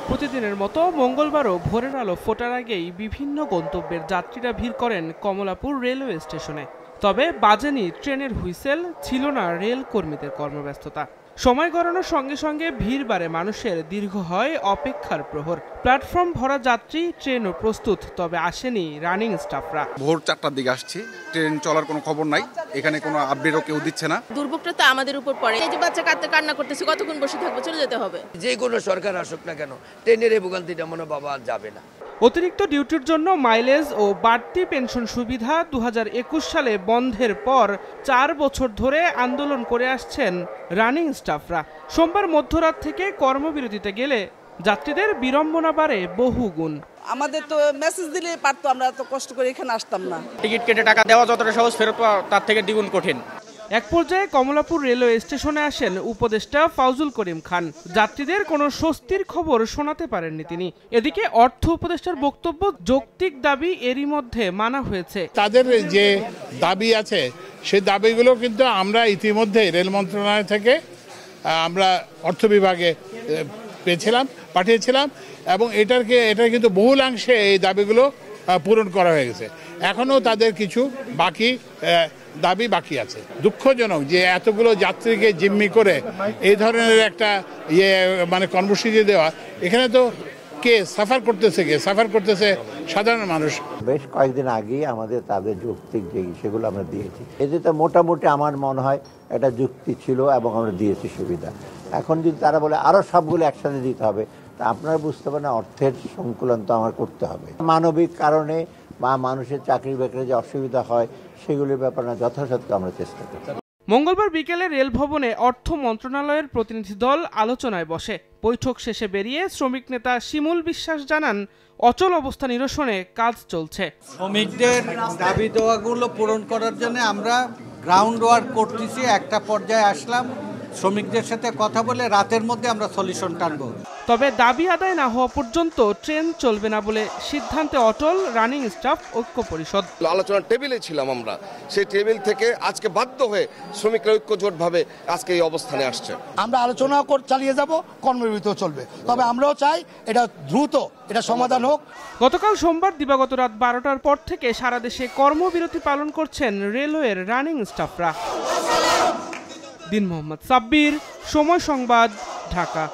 প্রতিদিনের মতো মঙ্গলবারও ভোরের আলো ফোটার আগেই বিভিন্ন গন্তব্যের যাত্রীরা ভিড় করেন কমলাপুর রেলওয়ে স্টেশনে। তবে বাজেনি ট্রেনের হুইসেল, ছিল না রেল কর্মীদের কর্মব্যস্ততা। সময় গড়ানোর সঙ্গে সঙ্গে ভিড় বাড়ে মানুষের, দীর্ঘ হয় অপেক্ষার প্রহর। প্ল্যাটফর্ম ভরা যাত্রী, ট্রেনও প্রস্তুত, তবে আসেনি রানিং স্টাফরা। ভোর 4টার দিকে আসছি, ট্রেন চলার কোনো খবর নাই, এখানে কোনো আপডেটও কেউ দিচ্ছে না। দুর্ভোগটা তো আমাদের উপর পড়ে। এই যে বাচ্চা কান্না করতেছে, কতক্ষণ বসে থাকবো, চলে যেতে হবে। যে কোনো সরকার আসুক না কেন, ট্রেনের এই ভোগান্তিটা মনে বাবা যাবে না। অতিরিক্ত ডিউটির জন্য মাইলেজ ও বাড়তি পেনশন সুবিধা 2021 সালে বন্ধের পর 4 বছর ধরে আন্দোলন করে আসছেন রানিং স্টাফরা। সোমবার মধ্যরাত থেকে কর্মবিরতিতে গেলে যাত্রীদের বিড়ম্বনা বাড়ে বহুগুণ। আমাদের তো মেসেজ দিলে পারতো, আমরা এত কষ্ট করে এখানে আসতাম না। টিকিট কেটে টাকা দেওয়া যতটা সহজ, ফেরত পাওয়া তার থেকে দ্বিগুণ কঠিন। এক পর্যায়ে কমলাপুর রেলওয়ে স্টেশনে আসেন উপদেষ্টা ফাউজুল করিম খান। যাত্রীদের কোনো স্বস্তির খবর শোনাতে পারেননি তিনি। এদিকে অর্থ উপদেষ্টার বক্তব্য, যৌক্তিক দাবি এরই মধ্যে মানা হয়েছে। তাদের যে দাবি আছে সেই দাবিগুলো কিন্তু আমরা ইতিমধ্যে রেল মন্ত্রণালয় থেকে আমরা অর্থ বিভাগে পাঠিয়েছিলাম এবং এটা কিন্তু বহুলাংশে এই দাবিগুলো পূরণ করা হয়ে গেছে। এখনও তাদের কিছু দাবি বাকি আছে। দুঃখজনক যে এতগুলো যাত্রীকে জিম্মি করে এই ধরনের একটা কর্মসূচি দেওয়া, এখানে তো কে সাফার করতেছে সাধারণ মানুষ। বেশ কয়েকদিন আগেই আমাদের তাদের যৌক্তিক যে সেগুলো আমরা দিয়েছি, এতে তো মোটামুটি আমার মনে হয় একটা যুক্তি ছিল এবং আমরা দিয়েছি সুবিধা। এখন যদি তারা বলে আরো সবগুলো একসাথে দিতে হবে, তা আপনারা বুঝতে পারেন অর্থের সংকুলন তো আমার করতে হবে। মানবিক কারণে বা মানুষের চাকরি বাকরি যে অসুবিধা হয় সেগুলির ব্যাপারে যথাসাধ্য আমরা চেষ্টা করি। মঙ্গলবার বিকেলে রেল ভবনে অর্থ মন্ত্রণালয়ের প্রতিনিধি দল আলোচনায় বসে। বৈঠক শেষে বেরিয়ে শ্রমিক নেতা শিমুল বিশ্বাস জানান, অচল অবস্থা নিরসনে কাজ চলছে। শ্রমিকদের দাবি দেওয়াগুলো পূরণ করার জন্য আমরা গ্রাউন্ড ওয়ার্ক করতেছি। একটা পর্যায়ে আসলাম, শ্রমিকদের সাথে কথা বলে রাতের মধ্যে আমরা সলিউশন টানব। তবে দাবি আদায় না হওয়া পর্যন্ত ট্রেন চলবে না বলে সিদ্ধান্তে অটল রানিং স্টাফ ঐক্য পরিষদ। আলোচনার টেবিলে ছিলাম আমরা, সেই টেবিল থেকে আজকে বাধ্য হয়ে শ্রমিকরা ঐক্যজোটভাবে আজকে এই অবস্থানে আসছে। আমরা আলোচনা চালিয়ে যাব, কর্মবিরতিও চলবে, তবে আমরাও চাই এটা দ্রুত সমাধান হোক। গতকাল সোমবার দিবাগত রাত 12টার পর থেকে সারা দেশে কর্মবিরতি পালন করছেন রেলওয়ের রানিং স্টাফরা। দিন মোহাম্মদ সাব্বির, সময় সংবাদ, ঢাকা।